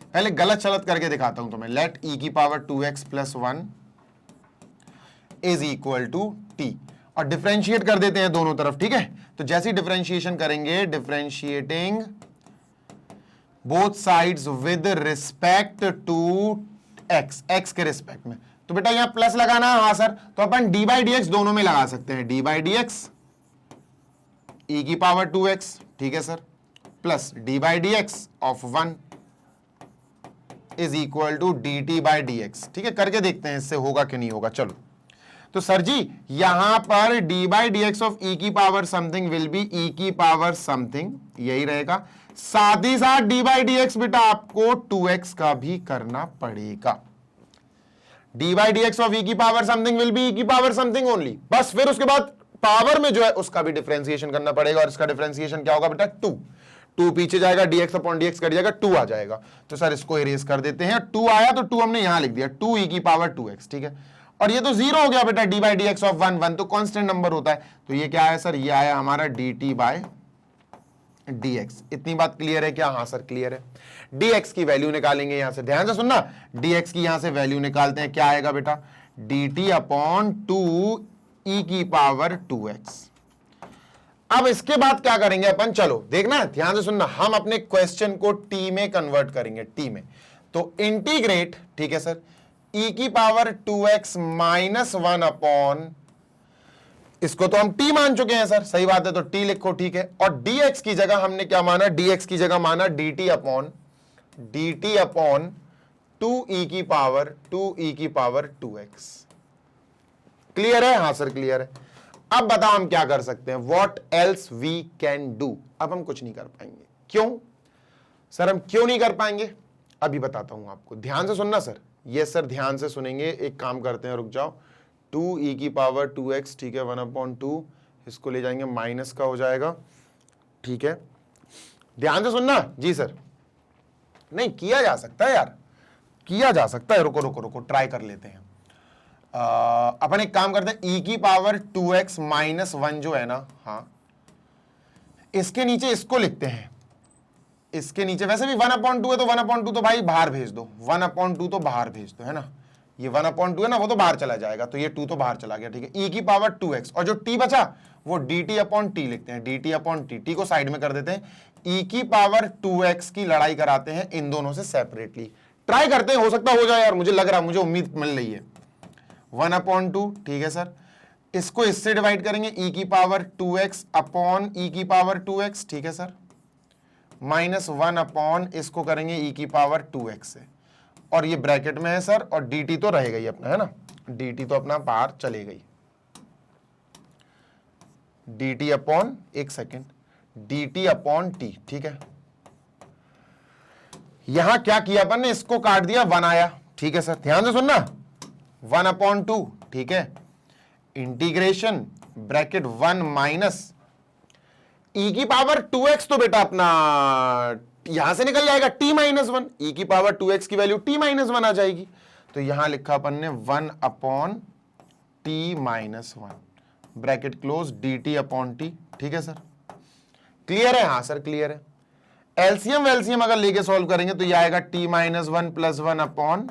पहले गलत चलत करके दिखाता हूं तुम्हें, लेट e की power 2x plus 1 is equal to t, और डिफरेंशिएट कर देते हैं दोनों तरफ, ठीक है। तो जैसे डिफरेंशिएशन करेंगे, differentiating both sides with respect to x, x के रिस्पेक्ट में। तो बेटा यहां प्लस लगाना है, हाँ सर, तो अपन डी बाई डी एक्स दोनों में लगा सकते हैं, डी बाई डी एक्स ई की पावर 2x, ठीक है sir, plus D by D x of 1 is equal to d t by D x. ठीक है, करके देखते हैं इससे होगा कि नहीं होगा। चलो, तो सर जी यहां पर D by D x of E की power something will be E की पावर समथिंग, यही रहेगा। साथ ही साथ डी बाई डी एक्स बेटा आपको 2x का भी करना पड़ेगा। D by D x of E की power something will be E की पावर समथिंग ओनली, बस। फिर उसके बाद पावर में जो है उसका भी डिफरेंशिएशन करना पड़ेगा, और इसका डिफरेंशिएशन क्या होगा बेटा, 2 पीछे जाएगा, dx अपॉन dx कट जाएगा, 2 आ जाएगा। तो सर इसको इरेज कर देते हैं, 2 आया तो 2 हमने यहां लिख दिया, 2 e की पावर 2x, ठीक है। और ये तो 0 हो गया बेटा, D by D x of 1 तो कांस्टेंट नंबर होता है, तो ये क्या है सर, ये आया हमारा dt बाय dx। इतनी बात क्लियर है क्या? हाँ सर क्लियर है। dx की वैल्यू निकालेंगे यहां से, ध्यान से सुनना, dx की यहां से वैल्यू निकालते हैं, क्या आएगा बेटा, dt अपॉन 2 e की पावर 2x। अब इसके बाद क्या करेंगे अपन, चलो देखना, ध्यान से सुनना, हम अपने क्वेश्चन को टी में कन्वर्ट करेंगे, टी में। तो इंटीग्रेट, ठीक है सर, e की पावर 2x माइनस 1 अपॉन, इसको तो हम t मान चुके हैं सर, सही बात है, तो t लिखो, ठीक है। और dx की जगह हमने क्या माना, dx की जगह माना dt अपॉन 2e की पावर 2x। क्लियर है? हाँ सर क्लियर है। अब बताओ हम क्या कर सकते हैं, what else we can do. अब हम कुछ नहीं कर पाएंगे, क्यों सर, हम क्यों नहीं कर पाएंगे, अभी बताता हूं आपको, ध्यान से सुनना सर। ये सर ध्यान से सुनेंगे, एक काम करते हैं, रुक जाओ, 2e की पावर 2x, ठीक है, 1/2, इसको ले जाएंगे, माइनस का हो जाएगा, ठीक है। ध्यान से सुनना जी सर, नहीं किया जा सकता है यार, किया जा सकता है, रुको रुको रुको, ट्राई कर लेते हैं। अपन एक काम करते हैं, e की पावर 2x माइनस 1 जो है ना, हाँ, इसके नीचे इसको लिखते हैं, इसके नीचे वैसे भी 1/2 है, तो 1/2 तो भाई बाहर भेज दो, 1/2 तो बाहर भेज दो, है ना, ये 1/2 है ना, वो तो बाहर चला जाएगा, तो ये 2 तो बाहर चला गया, ठीक है। e की पावर 2x, और जो t बचा वो dt अपॉन t लिखते हैं, dt अपॉन t को साइड में कर देते हैं, e की पावर 2x की लड़ाई कराते हैं इन दोनों से सेपरेटली, ट्राई करते हैं, हो सकता हो जाए यार, मुझे लग रहा, मुझे उम्मीद मिल रही है। 1/2, ठीक है सर, इसको इससे डिवाइड करेंगे, e की पावर 2x अपॉन e की पावर 2x, ठीक है सर, माइनस 1 अपॉन इसको करेंगे e की पावर 2x से, और ये ब्रैकेट में है सर, और dt तो रहेगा ही अपना, है ना, dt तो अपना बाहर चले गई, dt अपॉन, एक सेकेंड, dt अपॉन t, ठीक है। यहां क्या किया अपन ने, इसको काट दिया, 1 आया, ठीक है सर, ध्यान से सुनना, 1/2, ठीक है, इंटीग्रेशन ब्रैकेट 1 माइनस e की पावर 2x, तो बेटा अपना यहां से निकल जाएगा t माइनस 1, e की पावर 2x की वैल्यू t माइनस 1 आ जाएगी, तो यहां लिखा अपन ने 1 upon t minus 1, bracket close, dt upon t, ठीक है सर, क्लियर है? हाँ सर क्लियर है। एलसीएम वेलसीएम अगर लेके सॉल्व करेंगे तो यह आएगा t minus 1 plus 1 upon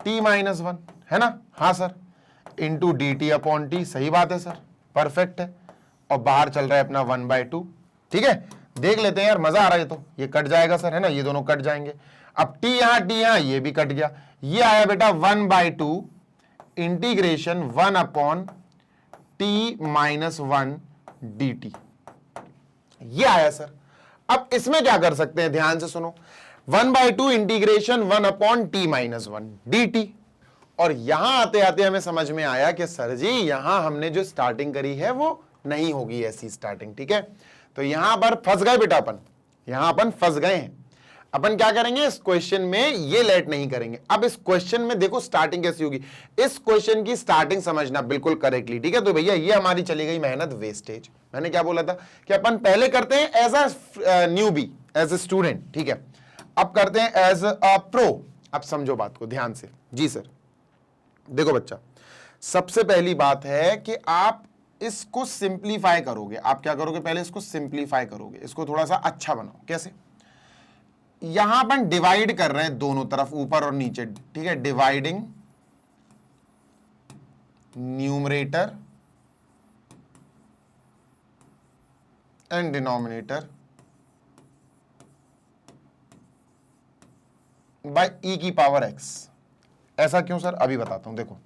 t minus 1, है ना, हाँ sir, into dt upon t, सही बात है सर, परफेक्ट है, और बाहर चल रहा है अपना 1/2, ठीक है। देख लेते हैं यार, मजा आ रहा है, तो ये कट जाएगा सर, है ना, ये दोनों कट जाएंगे, अब t यहां, ये भी कट गया, ये आया बेटा 1/2 integration 1 upon t minus 1 dt, ये आया सर। अब इसमें क्या कर सकते हैं, ध्यान से सुनो, 1/2 integration 1 upon t minus 1 dt, और यहां आते आते हमें समझ में आया कि सर जी यहां हमने जो स्टार्टिंग करी है वो नहीं होगी ऐसी स्टार्टिंग, ठीक है। तो यहां पर फंस गए बेटा अपन, यहां अपन फंस गए हैं। अपन क्या करेंगे, इस क्वेश्चन में ये लेट नहीं करेंगे। अब इस क्वेश्चन में देखो स्टार्टिंग कैसी होगी, इस क्वेश्चन की स्टार्टिंग समझना बिल्कुल करेक्टली, ठीक है। तो भैया ये हमारी चली गई मेहनत वेस्टेज। मैंने क्या बोला था कि अपन पहले करते हैं as a newbie, as a student, ठीक है, अब करते हैं एज अ प्रो। अब समझो बात को ध्यान से जी सर। देखो बच्चा, सबसे पहली बात है कि आप इसको सिंप्लीफाई करोगे। आप क्या करोगे, पहले इसको सिंप्लीफाई करोगे, इसको थोड़ा सा अच्छा बनाओ। कैसे, यहां अपन डिवाइड कर रहे हैं दोनों तरफ, ऊपर और नीचे, ठीक है, dividing numerator and denominator by E की पावर एक्स। ऐसा क्यों सर, अभी बताता हूं। देखो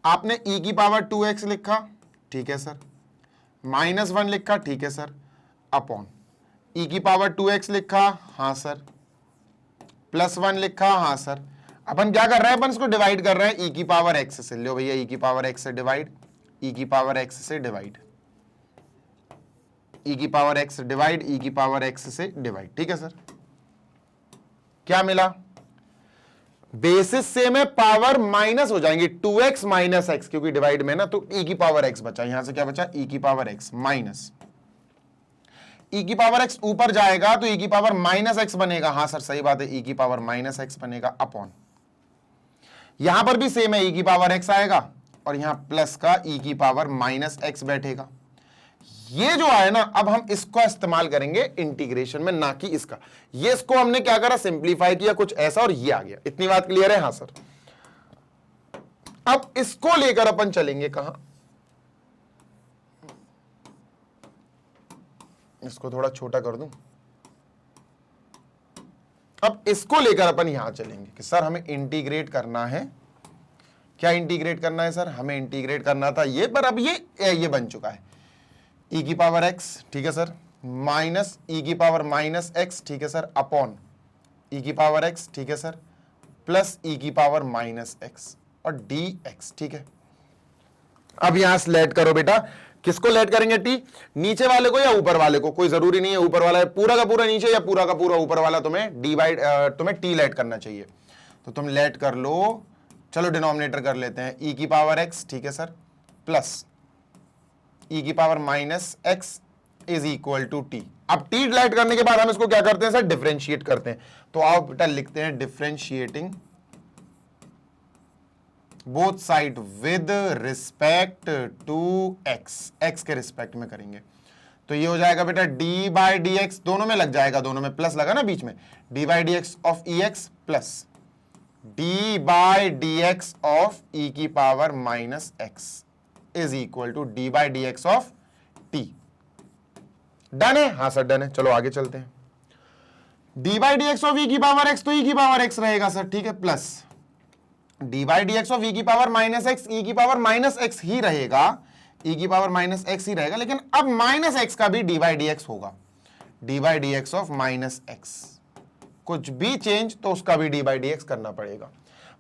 आपने ई की पावर 2x लिखा, ठीक है सर, -1 लिखा, ठीक है सर, अपॉन ई की पावर 2x लिखा, हाँ सर, +1 लिखा, हाँ सर। अपन क्या कर रहे हैं, अपन इसको डिवाइड कर रहे हैं ई की पावर एक्स से। लो भैया, ई की पावर एक्स से डिवाइड, ई की पावर एक्स से डिवाइड, ई की पावर एक्स डिवाइड, ई की पावर एक्स से डिवाइड, ठीक है सर। क्या मिला, बेसिस से में पावर माइनस हो जाएंगे, 2x माइनस एक्स, क्योंकि डिवाइड में ना, तो ई की पावर एक्स बचा। यहां से क्या बचा, ई की पावर एक्स माइनस ई की पावर एक्स ऊपर जाएगा तो ई की पावर माइनस एक्स बनेगा। हाँ सर सही बात है, ई की पावर माइनस एक्स बनेगा, अपॉन यहां पर भी सेम है, ई की पावर एक्स आएगा और यहां प्लस का ई की पावर माइनस एक्स बैठेगा। ये जो है ना, अब हम इसको इस्तेमाल करेंगे इंटीग्रेशन में, ना कि इसका। ये इसको हमने क्या करा, सिंप्लीफाई किया कुछ ऐसा और ये आ गया। इतनी बात क्लियर है? हाँ सर। अब इसको लेकर अपन चलेंगे कहां, इसको थोड़ा छोटा कर दूं। अब इसको लेकर अपन यहां चलेंगे कि सर हमें इंटीग्रेट करना है। क्या इंटीग्रेट करना है सर, हमें इंटीग्रेट करना था ये, पर अब ये बन चुका है ई की पावर एक्स, ठीक है सर, माइनस ई की पावर माइनस एक्स, ठीक है सर, अपॉन ई की पावर एक्स, ठीक है सर, प्लस ई की पावर माइनस एक्स और डी एक्स, ठीक है। अब यहां से लेट करो बेटा, किसको लेट करेंगे, टी, नीचे वाले को या ऊपर वाले को, कोई जरूरी नहीं है ऊपर वाला पूरा का पूरा नीचे या पूरा का पूरा ऊपर वाला, तुम्हें तुम्हें टी लेट करना चाहिए। तो तुम लेट कर लो, चलो डिनोमिनेटर कर लेते हैं, ई की पावर एक्स, ठीक है सर, प्लस ई की power minus x is equal to t. अब टी लेट करने के बाद हम इसको क्या करते हैं सर, डिफरेंशिएट करते हैं। तो आओ बेटा लिखते हैं differentiating both side with respect to x, x के रिस्पेक्ट में करेंगे। तो ये हो जाएगा बेटा डी बाई डी एक्स, दोनों में लग जाएगा, दोनों में प्लस लगा ना बीच में, D by D x of E X plus D by D x of E की power minus x is equal to D by D x of T. Done है? हाँ सर डन है। चलो आगे चलते हैं। D by D x of E की power x, तो ई की पावर एक्स रहेगा सर, ठीक है, plus D by D x of E की पावर माइनस एक्स, ई की पावर माइनस एक्स ही रहेगा, ई की पावर माइनस एक्स ही रहेगा, लेकिन अब माइनस एक्स का भी डी बाई डी एक्स होगा, D by D x of minus x. कुछ भी चेंज तो उसका भी डी बाई डी एक्स करना पड़ेगा।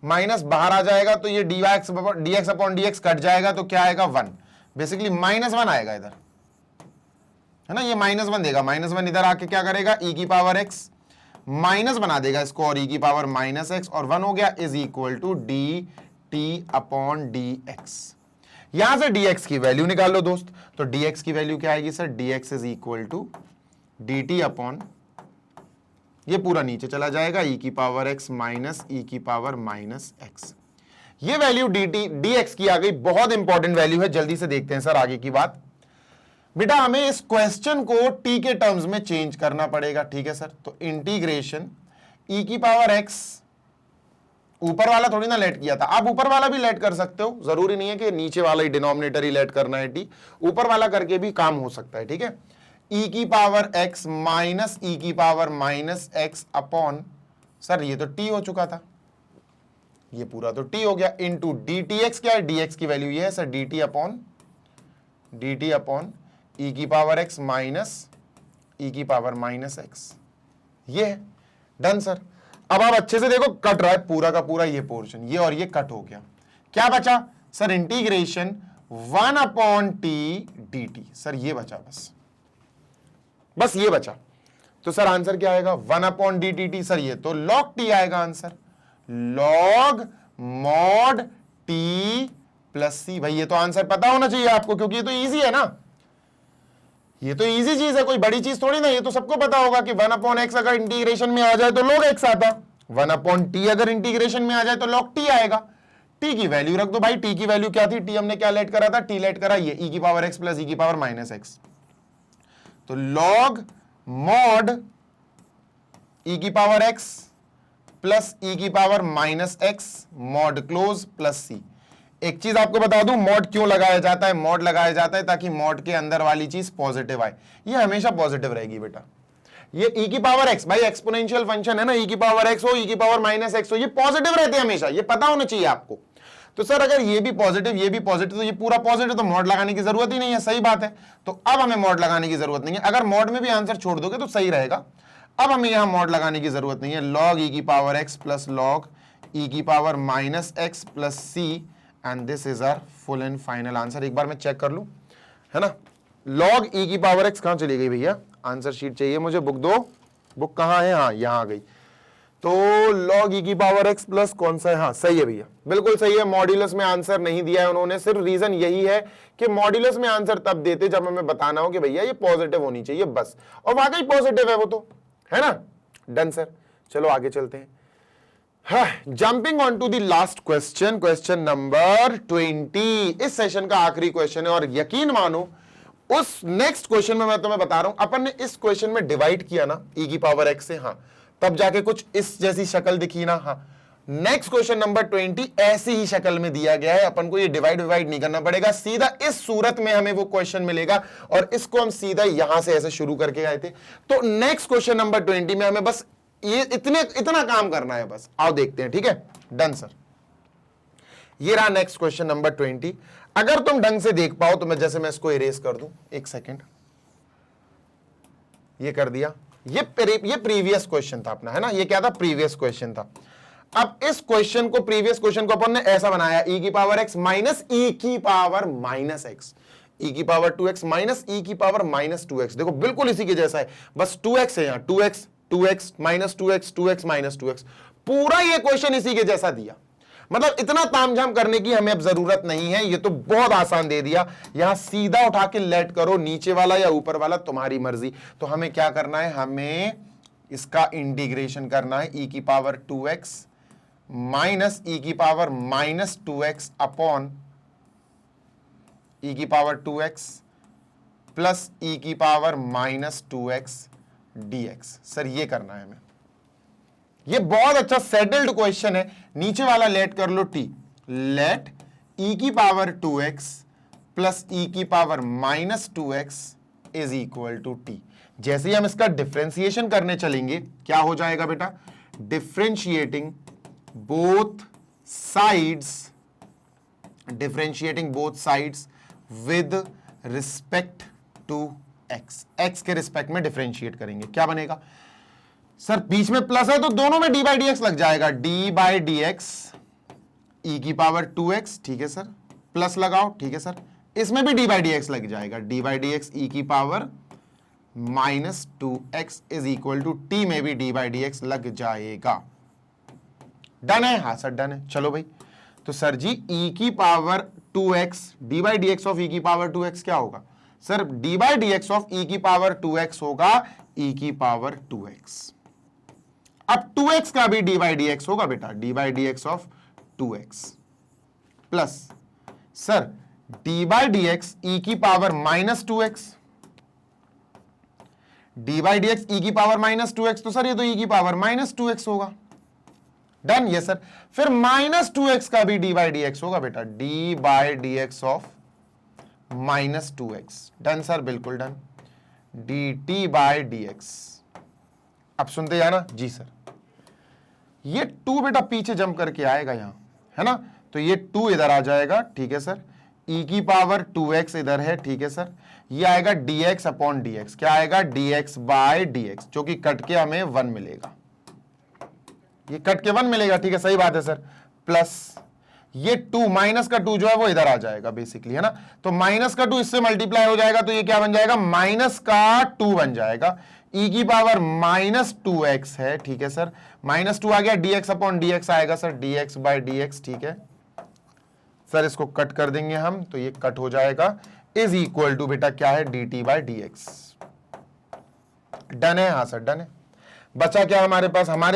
माइनस बाहर आ जाएगा तो ये D x upon d x cut जाएगा, तो क्या आएगा 1, बेसिकली -1 आएगा इधर, है ना, ये -1 देगा, -1 इधर आके क्या करेगा, ई की पावर एक्स माइनस बना देगा इसको और ई की पावर माइनस एक्स, और 1 हो गया, is equal to d t upon d x. यहां से डी एक्स की वैल्यू निकाल लो दोस्त। तो डी एक्स की वैल्यू क्या आएगी sir, d x is equal to d t upon, ये पूरा नीचे चला जाएगा, ई की पावर एक्स माइनस ई की पावर माइनस एक्स। ये value D T D x की आ गई, बहुत इंपॉर्टेंट वैल्यू है। जल्दी से देखते हैं सर आगे की बात। बेटा हमें इस क्वेश्चन को टी के टर्म्स में चेंज करना पड़ेगा, ठीक है सर। तो इंटीग्रेशन ई की पावर एक्स, ऊपर वाला थोड़ी ना लेट किया था, आप ऊपर वाला भी लेट कर सकते हो, जरूरी नहीं है कि नीचे वाला ही डिनोमिनेटर ही लेट करना है टी, ऊपर वाला करके भी काम हो सकता है, ठीक है। ई की पावर एक्स माइनस ई की power minus x upon, sir ये तो टी हो चुका था, ये पूरा तो टी हो गया, इनटू डी टी एक्स। क्या है, डी एक्स की वैल्यू ये है sir, d t upon E की पावर एक्स माइनस ई की पावर माइनस एक्स, ये है। Done sir. अब आप अच्छे से देखो, कट रहा है पूरा का पूरा ये पोर्शन, ये और ये कट हो गया। क्या बचा sir, integration 1 upon T D T, sir ये बचा, बस ये बचा। तो सर आंसर क्या आएगा, 1 upon D T T, sir ये तो लॉग टी आएगा answer, log mod T plus C. भाई ये तो आंसर पता होना चाहिए आपको, क्योंकि ये तो इजी है ना, ये तो इजी चीज है, कोई बड़ी चीज थोड़ी ना, ये तो सबको पता होगा कि 1 अपॉन एक्स अगर इंटीग्रेशन में आ जाए तो log x आता, 1 अपॉन टी अगर इंटीग्रेशन में आ जाए तो log t आएगा। t की वैल्यू रख दो भाई, t की वैल्यू क्या थी, t हमने क्या लेट करा था, t लेट करा ये e की पावर x प्लस e की पावर माइनस एक्स। तो log मॉड e की पावर x प्लस e की power minus x mod close plus c। एक चीज आपको बता दूं, मॉड क्यों लगाया जाता है, मॉड लगाया जाता है ताकि मॉड के अंदर वाली चीज पॉजिटिव आए, ये हमेशा पॉजिटिव रहेगी बेटा। ये e की पावर x, भाई एक्सपोनेंशियल फंक्शन है ना, e की पावर x हो, e की पावर माइनस x हो, ये पॉजिटिव रहते हैं हमेशा, ये पता होना चाहिए आपको। तो सर अगर ये भी पॉजिटिव ये भी पॉजिटिव तो ये पूरा पॉजिटिव, तो मॉड लगाने की जरूरत ही नहीं है, सही बात है। तो अब हमें मॉड लगाने की जरूरत नहीं है, अगर मॉड में भी आंसर छोड़ दोगे तो सही रहेगा। अब हमें यहां मॉड लगाने की जरूरत नहीं है, log e की power x plus log e की power minus x plus c, and this is our full and final answer. एक बार मैं चेक कर लूं, है ना, log e की पावर x कहां चली गई भैया, आंसर शीट चाहिए मुझे, बुक दो, बुक कहां है, हाँ यहां आ गई। तो log e की पावर x प्लस कौन सा है, हाँ सही है भैया, बिल्कुल सही है। मॉड्यूलस में आंसर नहीं दिया है उन्होंने, सिर्फ रीजन यही है कि मॉड्यूलस में आंसर तब देते जब हमें बताना हो कि भैया ये पॉजिटिव होनी चाहिए बस, और वाकई पॉजिटिव है वो तो, है ना। डन सर, चलो आगे चलते हैं। Jumping on to the last question, question number 20, इस सेशन का आखिरी क्वेश्चन है, और यकीन मानो उस नेक्स्ट क्वेश्चन में मैं तुम्हें बता रहा हूं, अपन ने इस क्वेश्चन में डिवाइड किया ना e की पावर x से, हाँ तब जाके कुछ इस जैसी शक्ल दिखी ना, हाँ नेक्स्ट क्वेश्चन नंबर 20 ऐसी ही शक्ल में दिया गया है, अपन को ये डिवाइड नहीं करना पड़ेगा, सीधा इस सूरत में हमें वो क्वेश्चन मिलेगा, और इसको हम सीधा यहां से ऐसे शुरू करके आए थे। तो नेक्स्ट क्वेश्चन नंबर 20 में हमें बस ये इतना काम करना है बस, आओ देखते हैं, ठीक है। डन सर, ये रहा नेक्स्ट क्वेश्चन नंबर 20। अगर तुम ढंग से देख पाओ तो मैं जैसे मैं इसको इरेज कर दूं, एक सेकेंड, ये कर दिया, ये प्रीवियस क्वेश्चन था अपना, है ना, ये क्या था, प्रीवियस क्वेश्चन था। अब इस क्वेश्चन को, प्रीवियस क्वेश्चन को अपन ने ऐसा बनाया, e की पावर x माइनस e की पावर माइनस x, e की पावर 2x माइनस e की पावर माइनस 2x, देखो बिल्कुल इसी के जैसा है, बस 2x है यहां, 2x minus 2x minus 2x, पूरा ये क्वेश्चन इसी के जैसा दिया। मतलब इतना तामझाम करने की हमें अब जरूरत नहीं है, ये तो बहुत आसान दे दिया। यहां सीधा उठा के लेट करो, नीचे वाला या ऊपर वाला तुम्हारी मर्जी। तो हमें क्या करना है, हमें इसका इंटीग्रेशन करना है, e की पावर 2x माइनस e की power minus 2x upon e की पावर 2x प्लस e की power minus 2x dx। Sir ये करना है हमें, ये बहुत अच्छा सेटल्ड क्वेश्चन है। नीचे वाला लेट कर लो t, लेट e की पावर 2x प्लस e की power minus 2x is equal to t। जैसे ही हम इसका डिफरेंशिएशन करने चलेंगे, क्या हो जाएगा बेटा, differentiating both sides with respect to x, x के रिस्पेक्ट में डिफरेंशिएट करेंगे, क्या बनेगा सर, बीच में प्लस है तो दोनों में d बाई डी एक्स लग जाएगा, d बाई डी एक्स ई की पावर 2x, ठीक है सर, प्लस लगाओ, ठीक है सर, इसमें भी d बाई डी एक्स लग जाएगा, d बाई डी एक्स ई की power minus 2x is equal to t में भी d बाई डी एक्स लग जाएगा। डन है, हाँ सर डन है। चलो भाई, तो सर जी e की power 2x d by D x of e की पावर 2x क्या होगा sir, d by D x of e की पावर 2x होगा e की पावर 2x। अब 2x का भी d बाई डी एक्स होगा बेटा, d by D x of 2x plus sir d by D x ई की power minus 2x, d by D x ई की पावर माइनस 2x, तो सर ये तो e की पावर माइनस 2x होगा। Done, ये सर, फिर माइनस 2x का भी d बाई डी एक्स होगा बेटा, d by D x of minus 2x। Done sir, बिल्कुल done, dt by D X. अब सुनते जाना जी सर, ये 2 बेटा पीछे जंप करके आएगा यहां, है ना, तो ये 2 इधर आ जाएगा, ठीक है सर, e की पावर 2x इधर है, ठीक है सर, ये आएगा dx अपॉन dx, क्या आएगा, dx बाय dx, जो कि कट के हमें 1 मिलेगा, ये कट के 1 मिलेगा, ठीक है, सही बात है सर, प्लस ये 2 माइनस का 2 जो है वो इधर आ जाएगा बेसिकली, है ना, तो माइनस का 2 इससे मल्टीप्लाई हो जाएगा, तो ये क्या बन जाएगा, माइनस का 2 बन जाएगा, e की पावर माइनस 2x है, ठीक है सर, माइनस 2 आ गया, dx अपॉन dx आएगा सर, dx बाय dx, ठीक है सर, इसको कट कर देंगे हम, तो ये कट हो जाएगा, इज इक्वल टू बेटा क्या है, dt बाय dx। डन है, हाँ सर डन है। बचा क्या हमारे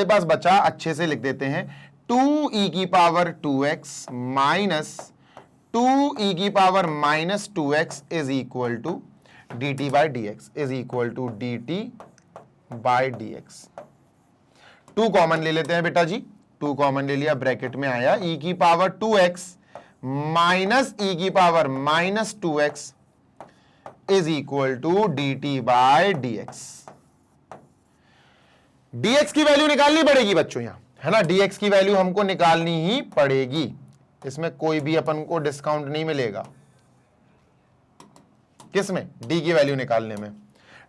पास बचा, अच्छे से लिख देते हैं, 2e की पावर 2x माइनस 2e की power minus 2x is equal to dt by D x is equal to dt by D x. 2 common ले लेते हैं बेटा जी, 2 कॉमन ले लिया, ब्रैकेट में आया e की पावर 2x माइनस e की power minus 2x is equal to dt by D x. dx की वैल्यू निकालनी पड़ेगी बच्चों यहां, है ना, dx की वैल्यू हमको निकालनी ही पड़ेगी, इसमें कोई भी अपन को डिस्काउंट नहीं मिलेगा। किसमें? d की वैल्यू निकालने में।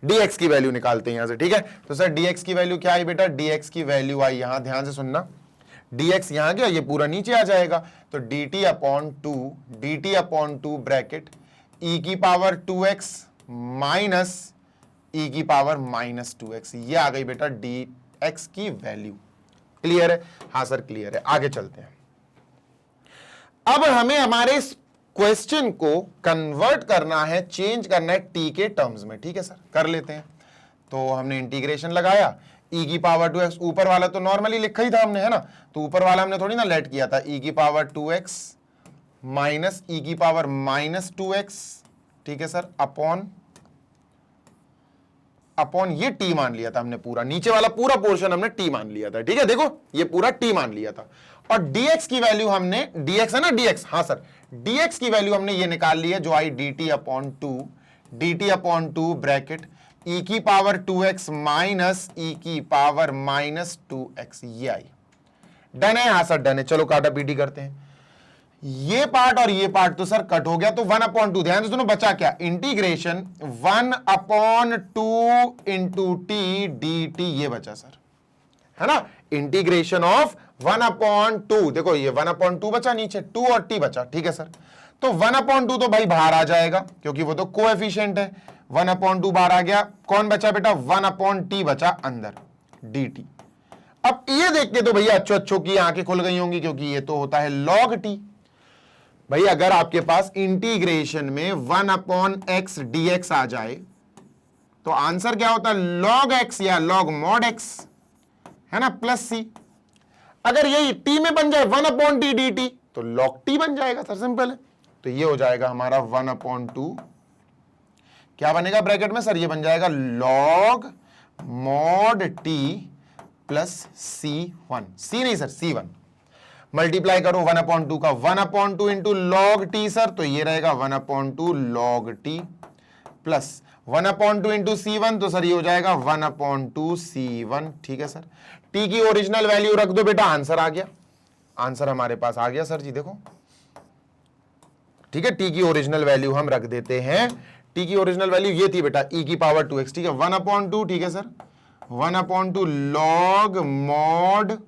dx की वैल्यू निकालते हैं यहां से, ठीक है। तो सर dx की वैल्यू क्या आई बेटा? dx की वैल्यू आई यहां, ध्यान से सुनना, dx यहां गया, ये पूरा नीचे आ जाएगा, तो dt upon two bracket e की पावर 2x माइनस e की पावर माइनस 2x, ये आ गई बेटा dx की वैल्यू। क्लियर है? हाँ सर क्लियर है। आगे चलते हैं। अब हमें हमारे इस क्वेश्चन को कन्वर्ट करना है, चेंज करना है t के टर्म्स में, ठीक है सर, कर लेते हैं। तो हमने इंटीग्रेशन लगाया, e की पावर 2x, ऊपर वाला तो नॉर्मली लिखा ही था हमने, है ना, तो ऊपर वाला हमने थोड़ी ना लेट किया था, e की पावर 2x माइनस e की पावर माइनस 2x, ठीक है सर, अपॉन ये t मान लिया था हमने, पूरा नीचे वाला पूरा पोर्शन हमने t मान लिया था, ठीक है, देखो ये पूरा t मान लिया था। और dx की वैल्यू हमने, dx है ना, dx, हाँ सर, dx की वैल्यू हमने ये निकाल ली है जो आई dt upon two bracket e की पावर 2x माइनस e की पावर माइनस 2x, ये आई। डन है? हाँ सर डन है। चलो काटा पीटी करते हैं। ये पार्ट और ये पार्ट तो सर कट हो गया, तो 1/2, ध्यान से सुनो, बचा क्या? Integration 1/2 into T D T, ये बचा सर, है ना, इंटीग्रेशन ऑफ 1/2, देखो ये 1/2 बचा, नीचे 2 और t बचा, ठीक है सर। तो 1/2 तो भाई बाहर आ जाएगा क्योंकि वो तो कोएफिशिएंट है, 1/2 बाहर आ गया, कौन बचा बेटा? 1/t बचा अंदर, dt। अब ये देख के तो भैया अच्छो की आंखें खुल गई होंगी, क्योंकि ये तो होता है log t। भाई अगर आपके पास इंटीग्रेशन में 1/x dx आ जाए तो आंसर क्या होता है? log x या log mod x, है ना, प्लस c। अगर यही t में बन जाए 1/t dt तो log t बन जाएगा सर, सिंपल है। तो ये हो जाएगा हमारा 1/2, क्या बनेगा ब्रैकेट में सर? ये बन जाएगा log mod t plus c1, c नहीं सर c1, मल्टीप्लाई करो 1/2 का, 1/2 इंटू log t सर, तो ये रहेगा 1/2 log t plus 1/2 into c1, तो सर ये हो जाएगा 1/2 c1, ठीक है सर। t की ओरिजिनल वैल्यू रख दो बेटा, आंसर आ गया, आंसर हमारे पास आ गया सर जी, देखो, ठीक है। t की ओरिजिनल वैल्यू हम रख देते हैं, t की ओरिजिनल वैल्यू ये थी बेटा e की पावर 2x, ठीक है, 1/2, ठीक है सर, 1/2 log mod,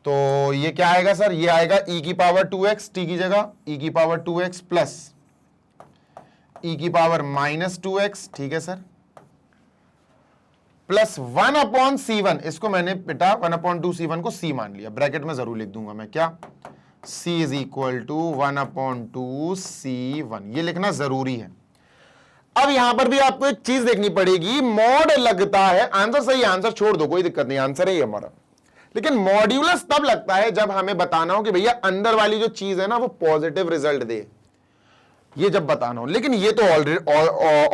तो ये क्या आएगा सर? ये आएगा e की पावर 2x, t की जगह e की पावर 2x प्लस e की पावर माइनस 2x, ठीक है सर, प्लस 1/c1, इसको मैंने बेटा 1/2 c1 को c मान लिया, ब्रैकेट में जरूर लिख दूंगा मैं, क्या? c is equal to 1/2 c1, ये लिखना जरूरी है। अब यहां पर भी आपको एक चीज देखनी पड़ेगी, मॉड लगता है, आंसर सही, आंसर छोड़ दो, कोई दिक्कत नहीं, आंसर है हमारा, लेकिन मॉड्यूलस तब लगता है जब हमें बताना हो कि भैया अंदर वाली जो चीज है ना वो पॉजिटिव रिजल्ट दे, ये जब बताना हो, लेकिन ये तो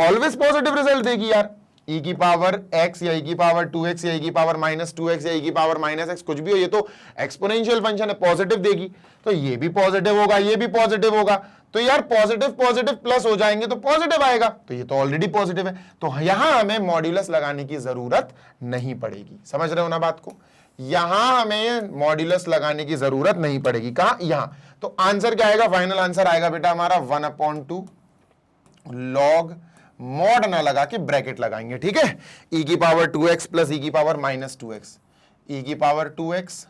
ऑलवेज पॉजिटिव रिजल्ट देगी यार, e की पावर x या e की पावर 2x या e की पावर माइनस 2x या e की पावर माइनस x, कुछ भी हो, ये तो एक्सपोनेंशियल फंक्शन है, पॉजिटिव देगी, तो ये भी पॉजिटिव होगा, ये भी पॉजिटिव होगा, तो यार पॉजिटिव पॉजिटिव प्लस हो जाएंगे तो पॉजिटिव आएगा, तो ये तो ऑलरेडी पॉजिटिव है, तो यहां हमें मॉड्यूलस लगाने की जरूरत नहीं पड़ेगी। समझ रहे हो ना बात को? यहां हमें मॉड्यूलस लगाने की जरूरत नहीं पड़ेगी, कहां? यहां। तो आंसर क्या आएगा? फाइनल आंसर आएगा बेटा हमारा 1/2 log मॉड ना लगा के ब्रैकेट लगाएंगे, ठीक है, e की पावर 2x प्लस e की पावर माइनस 2x, e की पावर 2x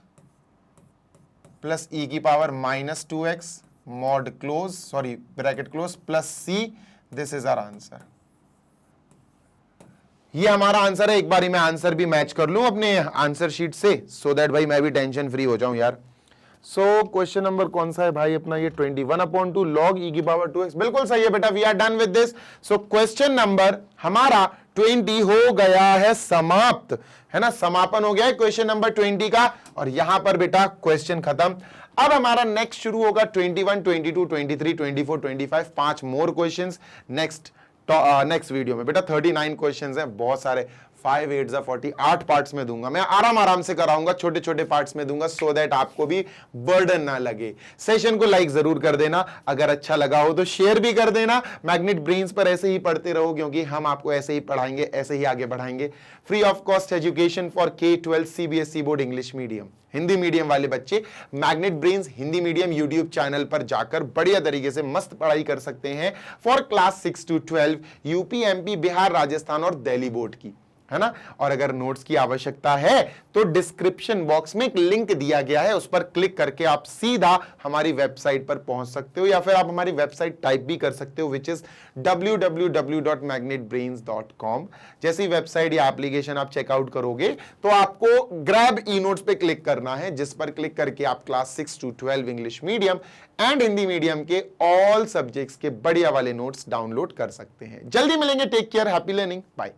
प्लस e की power minus 2x, mod close, sorry bracket close, plus c, this is our answer. ये हमारा आंसर है। एक बारी मैं आंसर भी मैच कर लूं अपने आंसर शीट से, सो दैट भाई मैं भी टेंशन फ्री हो जाऊं यार। सो क्वेश्चन नंबर कौन सा है भाई अपना? ये 21/2 log e की पावर 2x, बिल्कुल सही है बेटा, we are done with this. So question number हमारा 20 हो गया है समाप्त, है ना, समापन हो गया है क्वेश्चन नंबर 20 का, और यहां पर बेटा क्वेश्चन खत्म। अब हमारा नेक्स्ट शुरू होगा 21, 22, 23, 24, 25, 5 मोर क्वेश्चंस नेक्स्ट वीडियो में बेटा। 39 क्वेश्चंस हैं, बहुत सारे 5 8 जा 40, 8 पार्ट्स में दूंगा। मैं आराम से कराऊंगा, छोटे छोटे पार्ट्स में दूंगा, सो दैट आपको भी बर्डन ना लगे। सेशन को लाइक जरूर कर देना, अगर अच्छा लगा हो तो शेयर भी कर देना। मैग्नेट ब्रेन्स पर ऐसे ही पढ़ते रहो, क्योंकि हम आपको ऐसे ही पढ़ाएंगे, ऐसे ही आगे बढ़ाएंगे। Free of cost education for K-12 CBSE board English medium, Hindi medium वाले बच्चे magnet brains Hindi medium YouTube channel पर जाकर बढ़िया तरीके से मस्त पढ़ाई कर सकते हैं for class 6 to 12 UP, MP, Bihar, Rajasthan और दिल्ली बोर्ड की, है ना। और अगर नोट्स की आवश्यकता है तो डिस्क्रिप्शन बॉक्स में एक लिंक दिया गया है, उस पर क्लिक करके आप सीधा हमारी वेबसाइट पर पहुंच सकते हो, या फिर आप हमारी वेबसाइट टाइप भी कर सकते हो, विच इज www.magnetbrains.com। जैसी वेबसाइट या एप्लीकेशन आप चेकआउट करोगे तो आपको ग्रैब ई नोट्स पे क्लिक करना है, जिस पर क्लिक करके आप class 6 to 12 English medium and Hindi medium के ऑल सब्जेक्ट्स के बढ़िया वाले नोट्स डाउनलोड कर सकते हैं। जल्दी मिलेंगे, take care, happy learning, bye.